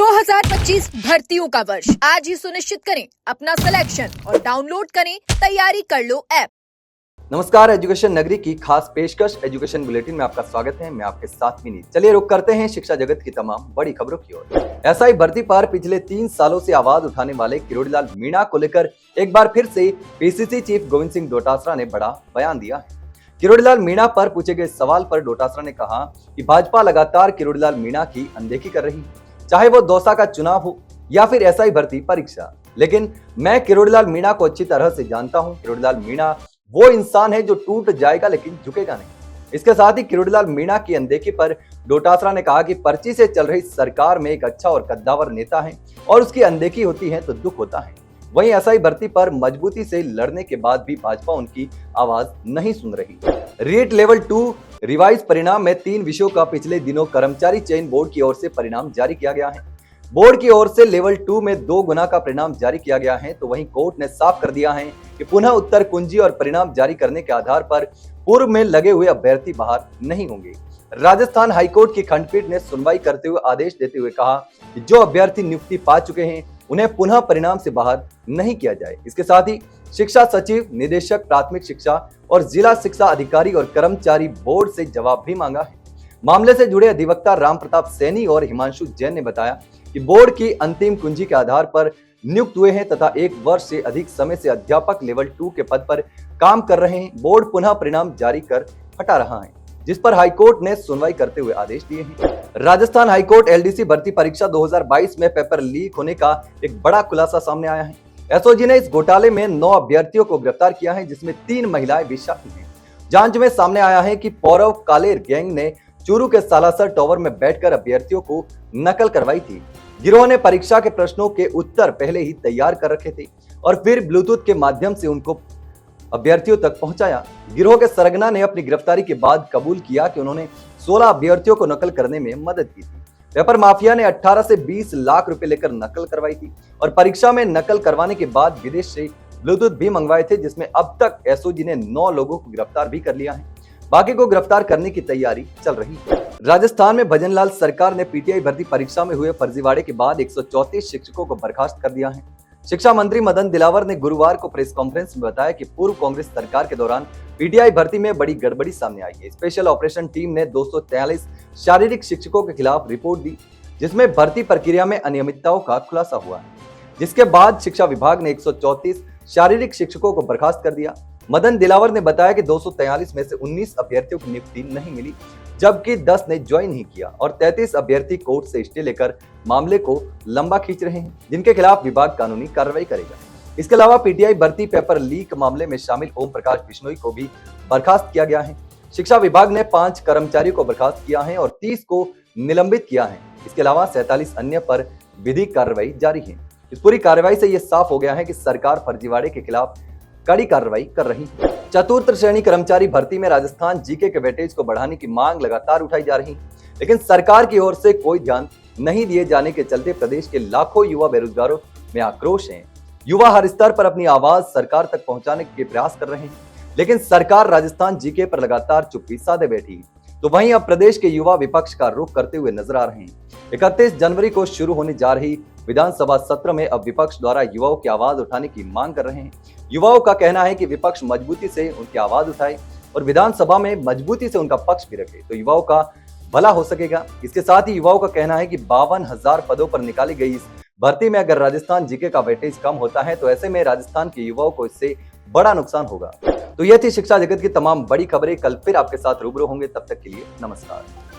2025 भर्तियों का वर्ष आज ही सुनिश्चित करें अपना सिलेक्शन और डाउनलोड करें तैयारी कर लो ऐप। नमस्कार, एजुकेशन नगरी की खास पेशकश एजुकेशन बुलेटिन में आपका स्वागत है। मैं आपके साथ विनीत। चलिए रुक करते हैं शिक्षा जगत की तमाम बड़ी खबरों की ओर। एसआई भर्ती पर पिछले 3 सालों से आवाज उठाने वाले किरोड़ीलाल मीणा को लेकर एक बार फिर से पीसीसी चीफ गोविंद सिंह डोटासरा ने बड़ा बयान दिया है। किरोड़ीलाल मीणा पर पूछे गए सवाल पर डोटासरा ने कहा कि भाजपा लगातार किरोड़ीलाल मीणा की अनदेखी कर रही है, चाहे वो दौसा का चुनाव हो या फिर एसआई भर्ती परीक्षा। लेकिन मैं किरोड़ीलाल मीणा को अच्छी तरह से जानता हूं। किरोड़ीलाल मीणा वो इंसान है जो टूट जाएगा लेकिन झुकेगा नहीं। इसके साथ ही किरोड़ीलाल मीणा की अनदेखी पर डोटासरा ने कहा कि पर्ची से चल रही सरकार में एक अच्छा और कद्दावर नेता है और उसकी अनदेखी होती है तो दुख होता है। वहीं एसआई भर्ती पर मजबूती से लड़ने के बाद भी भाजपा उनकी आवाज नहीं सुन रही। रीट लेवल 2 रिवाइज परिणाम में 3 विषयों का पिछले दिनों कर्मचारी चयन बोर्ड की ओर से परिणाम जारी किया गया है। बोर्ड की ओर से लेवल 2 में 2 गुना का परिणाम जारी किया गया है, तो वहीं कोर्ट ने साफ कर दिया है कि पुनः उत्तर कुंजी और परिणाम जारी करने के आधार पर पूर्व में लगे हुए अभ्यर्थी बाहर नहीं होंगे। राजस्थान हाईकोर्ट की खंडपीठ ने सुनवाई करते हुए आदेश देते हुए कहा कि जो अभ्यर्थी नियुक्ति पा चुके हैं उन्हें पुनः परिणाम से बाहर नहीं किया जाए। इसके साथ ही शिक्षा सचिव, निदेशक प्राथमिक शिक्षा और जिला शिक्षा अधिकारी और कर्मचारी बोर्ड से जवाब भी मांगा है। मामले से जुड़े अधिवक्ता राम प्रताप सैनी और हिमांशु जैन ने बताया कि बोर्ड की अंतिम कुंजी के आधार पर नियुक्त हुए हैं तथा 1 वर्ष से अधिक समय से अध्यापक लेवल 2 के पद पर काम कर रहे हैं। बोर्ड पुनः परिणाम जारी कर हटा रहा है, जिस पर हाईकोर्ट ने सुनवाई करते हुए आदेश दिए हैं। राजस्थान हाईकोर्ट एलडीसी भर्ती परीक्षा 2022 में पेपर लीक होने का एक बड़ा खुलासा सामने आया है। एसओजी ने इस घोटाले में 9 अभ्यर्थियों को गिरफ्तार किया है, जिसमें 3 महिलाएं भी शामिल हैं। जांच में सामने आया है कि पौरव कालेर गैंग ने चूरू के सालासर टावर में बैठकर अभ्यर्थियों को नकल करवाई थी। गिरोह ने परीक्षा के प्रश्नों के उत्तर पहले ही तैयार कर रखे थे और फिर ब्लूटूथ के माध्यम से उनको अभ्यर्थियों तक पहुंचाया। गिरोह के सरगना ने अपनी गिरफ्तारी के बाद कबूल किया कि उन्होंने 16 अभ्यर्थियों को नकल करने में मदद की थी। पेपर माफिया ने 18 से 20 लाख रुपए लेकर नकल करवाई थी और परीक्षा में नकल करवाने के बाद विदेश से ब्लूटूथ भी मंगवाए थे, जिसमें अब तक एसओजी ने 9 लोगों को गिरफ्तार भी कर लिया है। बाकी को गिरफ्तार करने की तैयारी चल रही है। राजस्थान में भजनलाल सरकार ने पीटीआई भर्ती परीक्षा में हुए फर्जीवाड़े के बाद 134 शिक्षकों को बर्खास्त कर दिया है। शिक्षा मंत्री मदन दिलावर ने गुरुवार को प्रेस कॉन्फ्रेंस में बताया कि पूर्व कांग्रेस सरकार के दौरान पीटीआई भर्ती में बड़ी गड़बड़ी सामने आई है। स्पेशल ऑपरेशन टीम ने 243 शारीरिक शिक्षकों के खिलाफ रिपोर्ट दी, जिसमें भर्ती प्रक्रिया में अनियमितताओं का खुलासा हुआ है, जिसके बाद शिक्षा विभाग ने 134 शारीरिक शिक्षकों को बर्खास्त कर दिया। मदन दिलावर ने बताया कि 243 में से 19 अभ्यर्थियों की नियुक्ति नहीं मिली, जबकि 10 ने ज्वाइन नहीं किया और 33 अभ्यर्थी कोर्ट से स्टे लेकर मामले को लंबा खींच रहे हैं, जिनके खिलाफ विभाग कानूनी कार्रवाई करेगा। इसके अलावा पीटीआई भर्ती पेपर लीक मामले में शामिल ओम प्रकाश बिश्नोई को भी बर्खास्त किया गया है। शिक्षा विभाग ने 5 कर्मचारियों को बर्खास्त किया है और 30 को निलंबित किया है। इसके अलावा 47 अन्य पर विधिक कार्रवाई जारी है। इस पूरी कार्रवाई से यह साफ हो गया है कि सरकार फर्जीवाड़े के खिलाफ कड़ी कार्रवाई कर रही है। चतुर्थ श्रेणी कर्मचारी भर्ती में राजस्थान जीके के वेटेज को बढ़ाने की मांग लगातार उठाई जा रही है, लेकिन सरकार की ओर से कोई ध्यान नहीं दिए जाने के चलते प्रदेश के लाखों युवा बेरोजगारों में आक्रोश है। युवा हर स्तर पर अपनी आवाज सरकार तक पहुंचाने के प्रयास कर रहे हैं, लेकिन सरकार राजस्थान जीके पर लगातार चुप्पी साधे बैठी है। तो वहीं अब प्रदेश के युवा विपक्ष का रुख करते हुए नजर आ रहे हैं। 31 जनवरी को शुरू होने जा रही विधानसभा सत्र में अब विपक्ष द्वारा युवाओं की आवाज उठाने की मांग कर रहे हैं। युवाओं का कहना है कि विपक्ष मजबूती से उनकी आवाज उठाए और विधानसभा में मजबूती से उनका पक्ष भी रखे, तो युवाओं का भला हो सकेगा। इसके साथ ही युवाओं का कहना है कि 52,000 पदों पर निकाली गई इस भर्ती में अगर राजस्थान जीके का वेटेज कम होता है तो ऐसे में राजस्थान के युवाओं को इससे बड़ा नुकसान होगा। तो यह थी शिक्षा जगत की तमाम बड़ी खबरें। कल फिर आपके साथ रूबरू होंगे, तब तक के लिए नमस्कार।